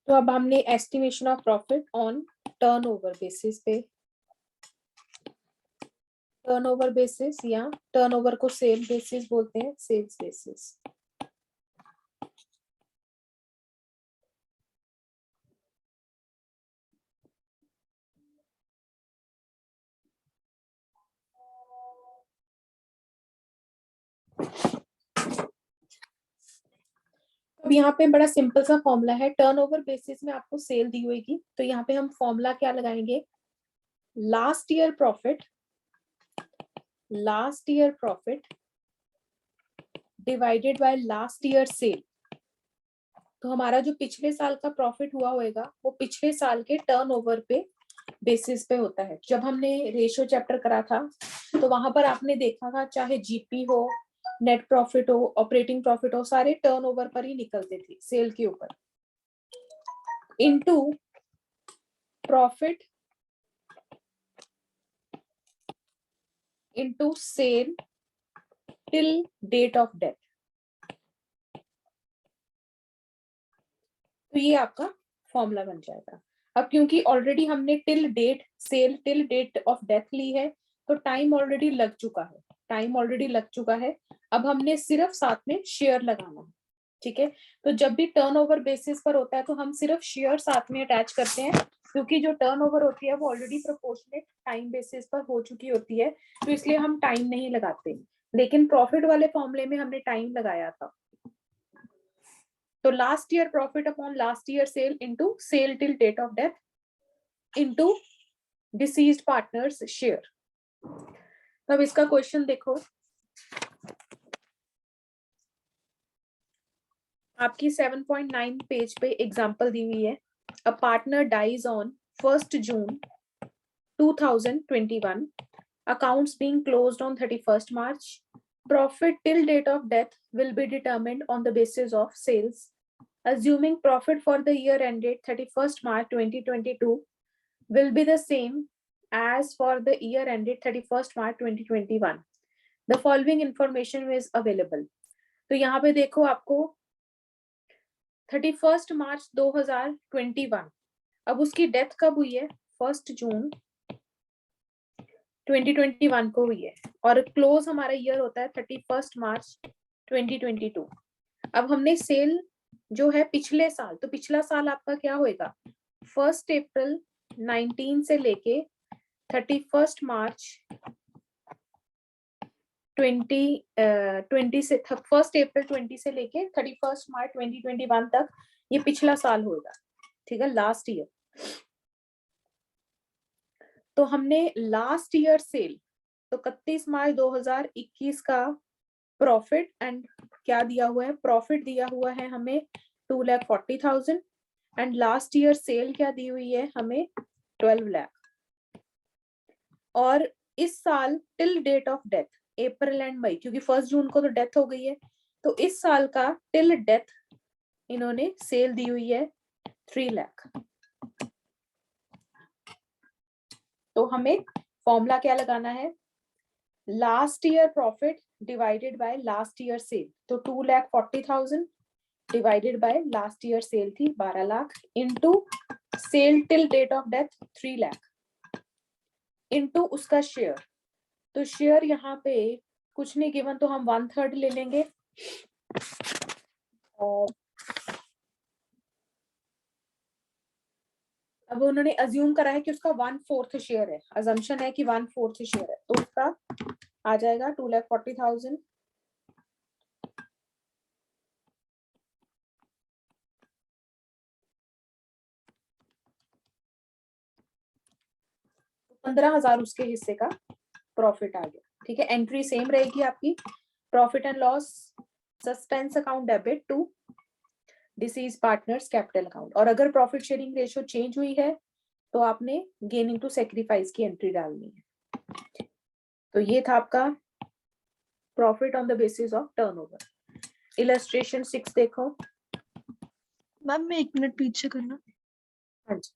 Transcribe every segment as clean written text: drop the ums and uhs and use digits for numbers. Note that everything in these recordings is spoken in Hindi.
तो अब हमने estimation of profit on turnover basis पे, टर्नओवर बेसिस या टर्नओवर को सेल बेसिस बोलते हैं, सेल्स बेसिस। अब यहाँ पे बड़ा सिंपल सा फॉर्मूला है, टर्नओवर बेसिस में आपको सेल दी होगी, तो यहाँ पे हम फॉर्मूला क्या लगाएंगे, last year profit divided by last year sale. तो हमारा जो पिछले साल का प्रॉफिट हुआ होगा वो पिछले साल के टर्नओवर पे बेसिस पे होता है। जब हमने रेशियो चैप्टर करा था तो वहां पर आपने देखा था, चाहे जीपी हो, नेट प्रॉफिट हो, ऑपरेटिंग प्रॉफिट हो, सारे टर्नओवर पर ही निकलते थे, सेल के ऊपर। Into profit into sale till date of death. तो ये आपका फॉर्मूला बन जाएगा। अब क्योंकि ऑलरेडी हमने टिल डेट ऑफ डेथ ली है, तो टाइम ऑलरेडी लग चुका है। अब हमने सिर्फ साथ में शेयर लगाना है, ठीक है। तो जब भी टर्नओवर बेसिस पर होता है तो हम सिर्फ शेयर साथ में अटैच करते हैं, क्योंकि जो टर्नओवर होती है वो ऑलरेडी प्रोपोर्शनेट टाइम बेसिस पर हो चुकी होती है, तो इसलिए हम टाइम नहीं लगाते। लेकिन प्रॉफिट वाले फॉर्मूले में हमने टाइम लगाया था। तो last year profit upon last year sale into sale till date of death into deceased partners share. अब इसका क्वेश्चन देखो, आपकी 7.9 पेज पे एग्जांपल दी हुई है। A partner dies on 1st June 2021, accounts being closed on 31st March. Profit till date of death will be determined on the basis of sales. Assuming profit for the year ended 31st March 2022 will be the same as for the year ended 31st March 2021. The following information is available. तो यहाँ पे देखो, आपको 31st मार्च 2021, अब उसकी डेथ कब हुई है, 1 जून 2021 को हुई है, और क्लोज हमारा ईयर होता है 31 मार्च 2022। अब हमने सेल जो है पिछले साल, तो पिछला साल आपका क्या होएगा, 1 अप्रैल 19 से लेके 31 मार्च 20 से 1 अप्रैल 20 से लेके 31 मार्च 2021 तक, ये पिछला साल होगा, ठीक है, लास्ट ईयर। तो हमने लास्ट ईयर सेल, तो 31 मार्च 2021 का प्रॉफिट एंड क्या दिया हुआ है, प्रॉफिट दिया हुआ है हमें 2,40,000 एंड लास्ट ईयर सेल क्या दी हुई है हमें 12 लाख। और इस साल till date of death, April and May, क्योंकि 1 जून को तो डेथ हो गई है, तो इस साल का टिल डेथ इन्होंने सेल दी हुई है 3 लाख। तो हमें फॉर्मूला क्या लगाना है, last year profit divided by last year sale. तो 2,40,000 divided by last year sale थी 12 lakh into sale till date of death 3 lakh into उसका शेयर। तो शेयर यहाँ पे कुछ नहीं गिवन, तो हम 1/3 ले लेंगे। अब उन्होंने अज्यूम करा है कि उसका 1/4 शेयर है, अजम्पशन है कि 1/4 शेयर है, तो उसका आ जाएगा 2,40,000 15,000 उसके हिस्से का प्रॉफिट आ गया, ठीक है। एंट्री सेम रहेगी आपकी, profit and loss suspense account debit to deceased partners capital account. और अगर प्रॉफिट शेयरिंग रेशियो चेंज हुई है तो आपने गेनिंग टू सेक्रीफाइस की एंट्री डालनी है। तो ये था आपका profit on the basis of turnover. Illustration 6 देखो। मैम मैं 1 मिनट पीछे करना। हाँ जी,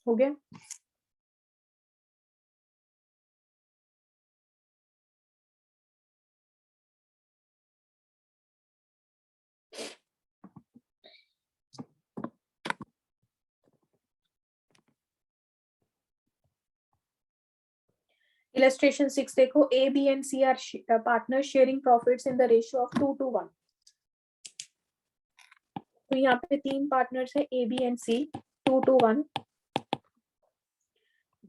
हो गया? इलस्ट्रेशन 6 देखो, A B and C are partner sharing profits in the ratio of 2:1। तो यहाँ पे 3 पार्टनर्स है, A B and C, 2:1।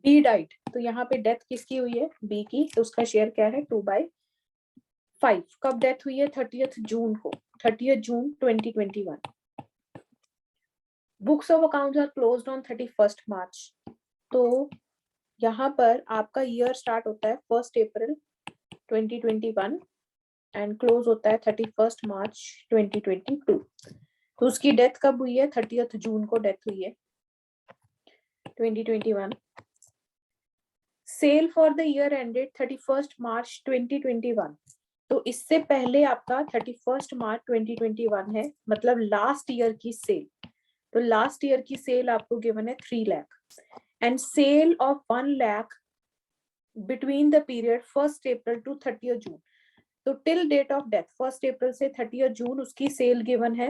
B died, तो यहाँ पे डेथ किसकी हुई है? बी की, तो उसका शेयर क्या है? 2/5। कब डेथ हुई है? 30th जून को, 30th June 2021। Books of accounts are closed on 31st March. तो यहाँ पर आपका ईयर स्टार्ट होता है 1 अप्रैल 2021 एंड क्लोज होता है 31st मार्च 2022। तो उसकी डेथ कब हुई है? 30th जून को डेथ हुई है 2021। Sale for the year ended 31st March 2021। तो इससे पहले आपका 31st मार्च 2021 है, मतलब लास्ट ईयर की सेल। तो लास्ट ईयर की सेल आपको गिवन है 3 lakh and sale of 1 lakh between the period 1 April to 30th June. तो till date of death 1 April से 30th जून उसकी सेल गिवन है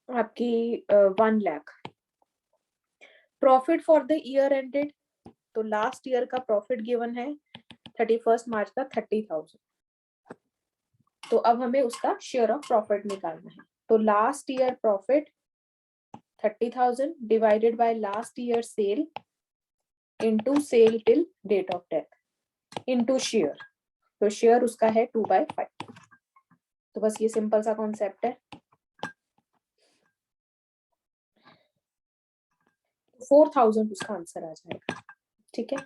आपकी 1 lakh. Profit for the year ended, तो लास्ट ईयर का प्रॉफिट गिवन है 31st मार्च का 30,000। तो अब हमें उसका शेयर ऑफ प्रॉफिट निकालना है। तो last year profit 30,000 divided by last year sale into sale till date of death into share. तो शेयर उसका है 2/5। तो बस ये सिंपल सा कॉन्सेप्ट है। 4,000 उसका आंसर आ जाएगा। ठीक है,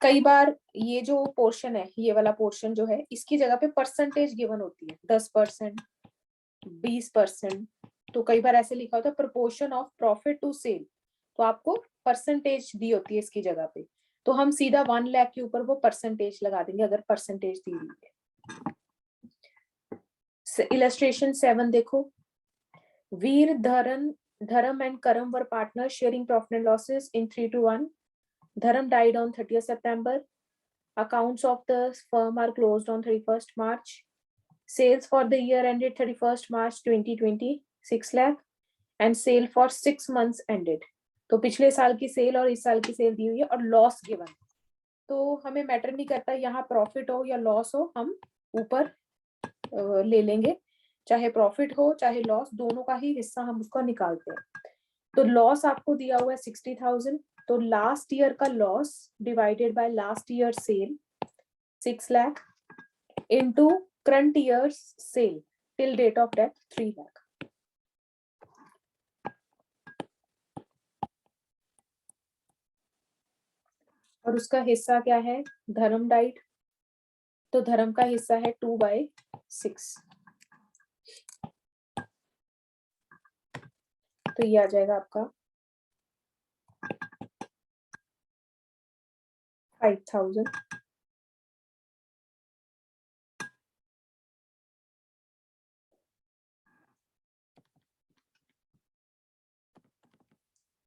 कई बार ये जो पोर्शन है, ये वाला पोर्शन जो है, इसकी जगह पे परसेंटेज गिवन होती है 10%, 20%। तो कई बार ऐसे लिखा होता है proportion of profit to sale, तो आपको परसेंटेज दी होती है इसकी जगह पे। तो हम सीधा 1 लाख के ऊपर वो परसेंटेज लगा देंगे अगर परसेंटेज दी हुई है। इलस्ट्रेशन 7 देखो, वीर Dharam and Karam were partner sharing profit and losses in 3:1। Dharam died on 30th September. Accounts of the firm are closed on 31st March. Sales for the year ended 31st March 2020, 6 lakh. And sale for 6 months ended. तो पिछले साल की सेल और इस साल की सेल दी हुई है और लॉस गिवन। तो हमें मैटर नहीं करता यहाँ प्रॉफिट हो या लॉस हो, हम ऊपर ले लेंगे। चाहे प्रॉफिट हो चाहे लॉस, दोनों का ही हिस्सा हम उसको निकालते हैं। तो लॉस आपको दिया हुआ है 60,000। तो लास्ट ईयर का loss divided by last year sale 6 lakh into current year sale till date of death 3 lakh. और उसका हिस्सा क्या है? धर्म डाइट, तो धर्म का हिस्सा है 2/6। तो ये आ जाएगा आपका 5,000।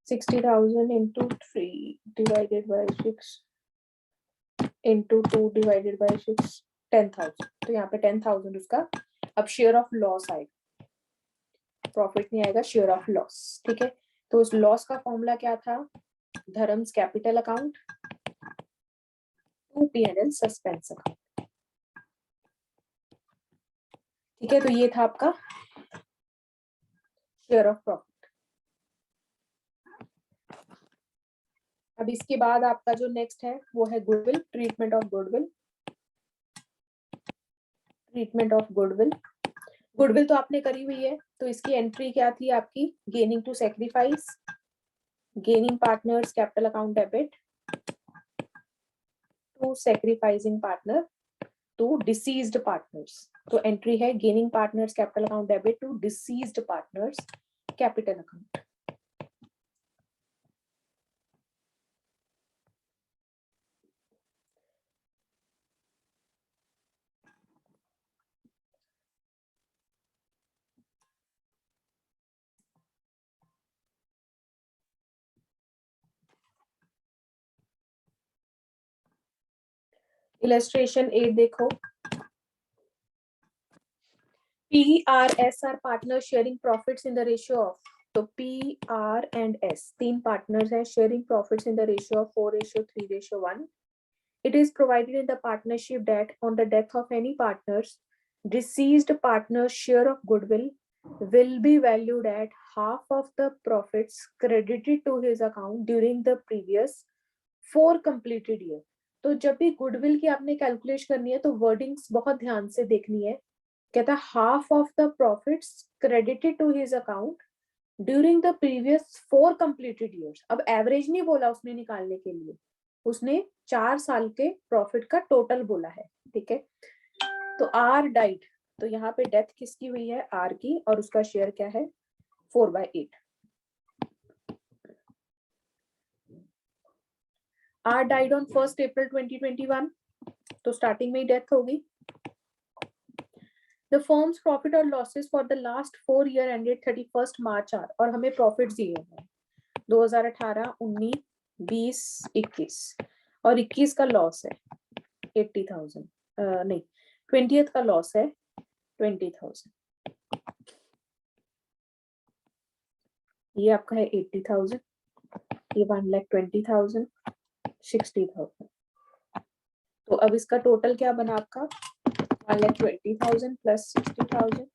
$60,000 into 3 divided by 6 into 2 divided by 6, 10,000। तो यहाँ पे 10,000 उसका अब शेयर ऑफ लॉस आएगा, प्रॉफिट नहीं आएगा, शेयर ऑफ लॉस। ठीक है, तो उस लॉस का फॉर्मूला क्या था? Dharam's capital account to P&L suspense account. ठीक है, तो ये था आपका शेयर ऑफ प्रॉफिट। अब इसके बाद आपका जो नेक्स्ट है वो है goodwill, treatment of goodwill. Treatment of goodwill, goodwill तो आपने करी हुई है, तो इसकी एंट्री क्या थी आपकी? Gaining to sacrifice, gaining partners capital account debit to sacrificing partner to deceased partners. तो एंट्री है gaining partners capital account debit to deceased partners capital account. Illustration 8 देखो, P, R, S are partners sharing profits in the ratio of, तो P, R and S तीन partners हैं sharing profits in the ratio of 4:3:1. It is provided in the partnership that on the death of any partners, deceased partner's share of goodwill will be valued at half of the profits credited to his account during the previous 4 completed year. तो जब भी गुडविल की आपने कैलकुलेट करनी है तो वर्डिंग्स बहुत ध्यान से देखनी है. कहता है half of the profits credited to his account during the previous 4 completed years. अब एवरेज नहीं बोला उसने निकालने के लिए, उसने 4 साल के प्रॉफिट का टोटल बोला है. ठीक है, तो आर डाइड, तो यहाँ पे डेथ किसकी हुई है, आर की, और उसका शेयर क्या है 4/8. आर डाइड ऑन 1 April 2021, तो स्टार्टिंग में ही डेथ होगी. The firm's profit or losses for the last 4 year ended 31st March are, और हमें प्रॉफिट्स दिए हैं 2018, 19, 20, 21, और 21 का लॉस है 80,000, नहीं 20th का लॉस है 20,000. ये आपका है 80,000, ये 1,20,000, 60,000. तो अब इसका टोटल क्या बना आपका 1,20,000 प्लस 60,000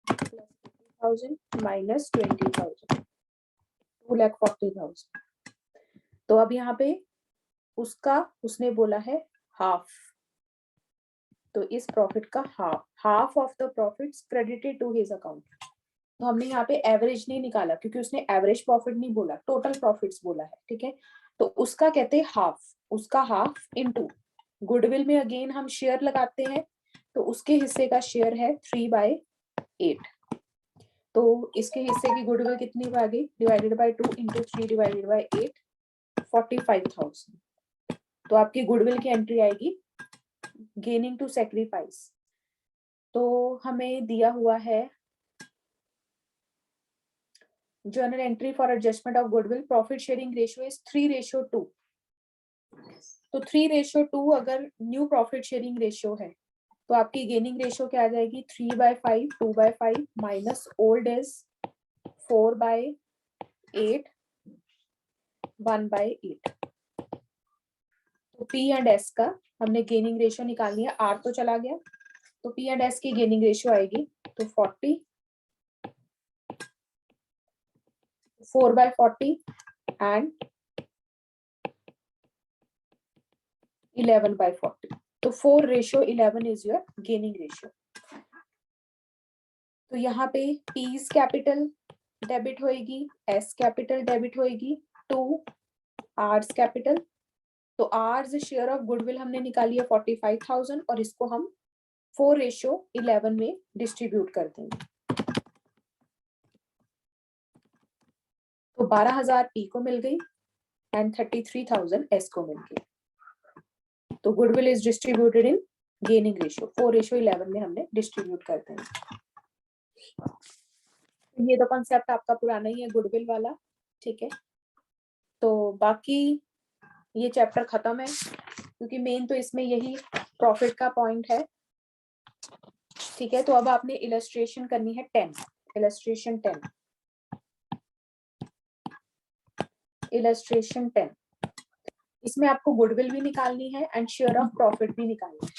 प्लस 80,000 माइनस 20,000, 2,40,000. तो अब यहाँ पे उसका उसने बोला है हाफ, तो इस प्रॉफिट का half of the profits credited to his account. तो हमने यहाँ पे एवरेज नहीं निकाला क्योंकि उसने एवरेज प्रॉफिट नहीं बोला, टोटल प्रॉफिट्स बोला है. ठीक है, तो उसका कहते हैं हाफ, उसका हाफ इनटू गुडविल में अगेन हम शेयर लगाते हैं, तो उसके हिस्से का शेयर है 3/8. तो इसके हिस्से की गुडविल कितनी आ गई, divided by 2 into 3 divided by 8, 45,000. तो आपकी गुडविल की एंट्री आएगी गेनिंग टू सेक्रीफाइस. तो हमें दिया हुआ है journal entry for adjustment of goodwill, profit sharing ratio is 3:2. तो 3:2 अगर न्यू प्रॉफिट शेयरिंग रेशियो है तो आपकी गेनिंग रेशियो क्या आ जाएगी 3/5, 2/5 माइनस ओल्ड इज 4/8, 1/8. तो P एंड S का हमने गेनिंग रेशियो निकालनी है, R तो चला गया, तो P एंड S की गेनिंग रेशियो आएगी तो 40, 4/40 एंड 11/40. तो 4:11 इज योर गेनिंग रेशियो. तो यहाँ पे P's कैपिटल डेबिट होएगी, S कैपिटल डेबिट होएगी टू R's कैपिटल. तो R's शेयर ऑफ गुडविल हमने निकाली है 45,000 और इसको हम 4:11 में डिस्ट्रीब्यूट कर देंगे. तो 12,000 P को मिल गई एंड 33,000 S को मिल गई. तो goodwill is distributed in gaining ratio 4:11 में हमने डिस्ट्रीब्यूट कर देंगे. ये तो कॉन्सेप्ट आपका पुराना ही है गुडविल वाला. ठीक है, तो बाकी ये चैप्टर खत्म है क्योंकि मेन तो इसमें यही प्रॉफिट का पॉइंट है. ठीक है, तो अब आपने इलस्ट्रेशन करनी है 10. Illustration 10, illustration 10. इसमें आपको गुडविल भी निकालनी है एंड शेयर ऑफ प्रॉफिट भी निकालनी है.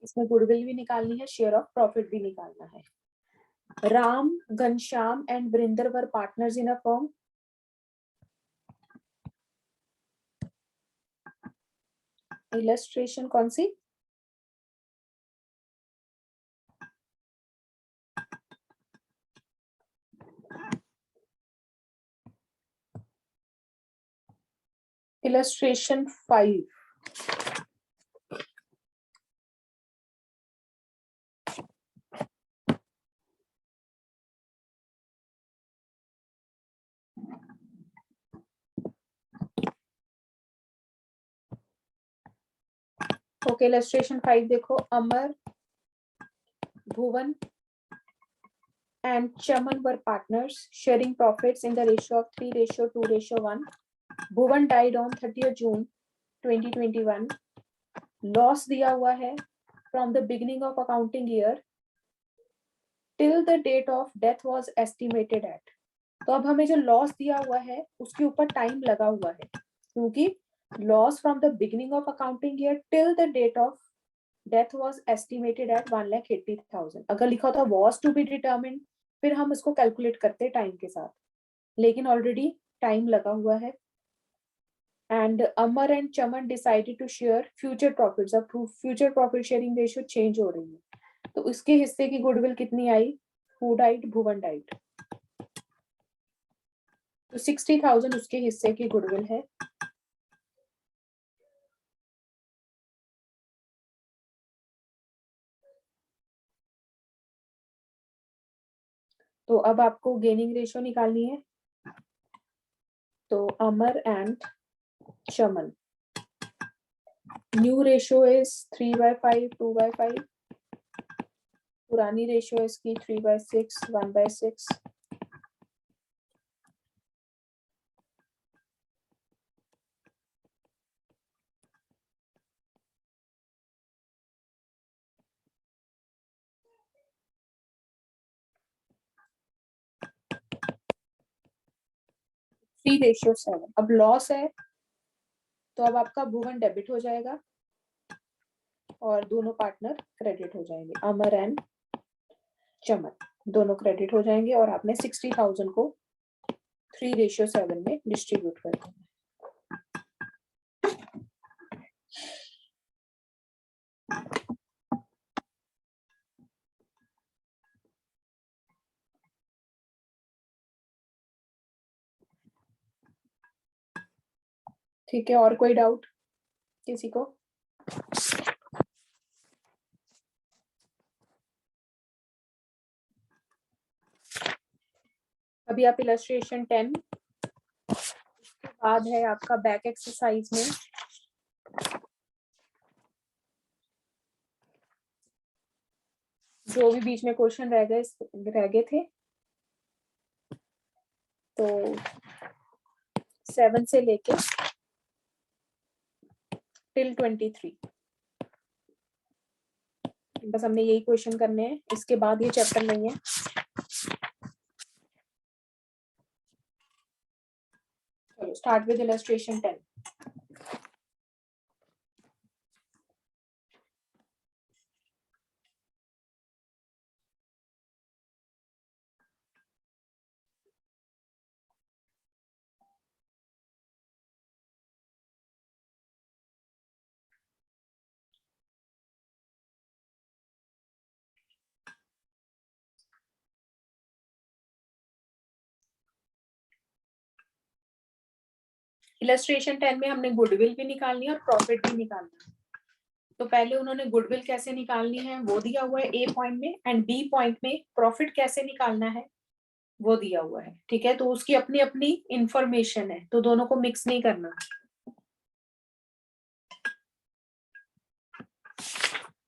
इसमें गुडविल भी निकालनी है, शेयर ऑफ प्रॉफिट भी निकालना है. Ram, Ghanshyam and Varinder were partners in a firm. Illustration कौन सी, इलस्ट्रेशन 5. ओके, इलस्ट्रेशन 5 देखो. अमर, भुवन and Chaman were partners sharing profits in the ratio of 3:2:1. Bhuvan died on 30th June 2021 loss दिया हुआ है from the beginning of accounting year till the date of death was estimated at. तो अब हमें जो लॉस दिया हुआ है उसके ऊपर टाइम लगा हुआ है, क्योंकि loss from the beginning of accounting year till the date of death was estimated at 1,80,000। अगर लिखा होता वाज टू बी डिटर्मिन्ड फिर हम इसको कैलकुलेट करते टाइम के साथ, लेकिन ऑलरेडी टाइम लगा हुआ है। And Amar and Chaman decided to share future profits. अब future profit sharing ratio change हो रही है, तो उसके हिस्से की गुडविल कितनी आई? Who died? भुवन डाइड। तो 60,000 उसके हिस्से की गुडविल है। तो अब आपको गेनिंग रेशियो निकालनी है। तो Amar and Chaman, new ratio is 3/5, 2/5। पुरानी रेशियो इसकी 3/6, 1/6। Three ratio 7। अब लॉस है तो अब आपका भुवन डेबिट हो जाएगा और दोनों पार्टनर क्रेडिट हो जाएंगे। अमर एंड चमन दोनों क्रेडिट हो जाएंगे और आपने 60,000 को 3/7 में डिस्ट्रीब्यूट कर देना। ठीक है, और कोई डाउट किसी को? अभी आप इलस्ट्रेशन 10 के बाद है आपका बैक एक्सरसाइज में जो भी बीच में क्वेश्चन रह गए थे, तो 7 से लेके टिल 23 बस हमने यही क्वेश्चन करने हैं। इसके बाद ये चैप्टर नहीं है। चलो स्टार्ट विद इलस्ट्रेशन 10। इलस्ट्रेशन 10 में हमने गुडविल भी निकालनी है और प्रॉफिट भी निकालना है। तो पहले उन्होंने गुडविल कैसे निकालनी है वो दिया हुआ है ए पॉइंट में, एंड बी पॉइंट में प्रॉफिट कैसे निकालना है वो दिया हुआ है। ठीक है, तो उसकी अपनी अपनी इंफॉर्मेशन है, तो दोनों को मिक्स नहीं करना।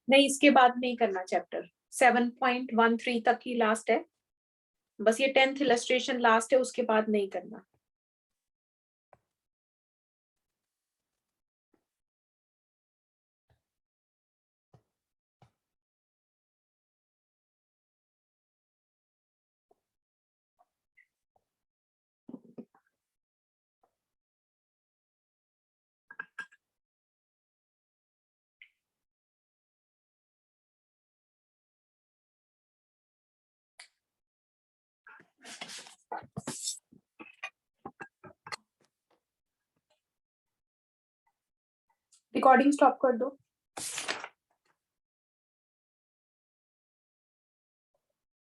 नहीं, इसके बाद नहीं करना। चैप्टर 7.13 तक ही लास्ट है, बस ये 10th इलस्ट्रेशन लास्ट है, उसके बाद नहीं करना। रिकॉर्डिंग स्टॉप कर दो।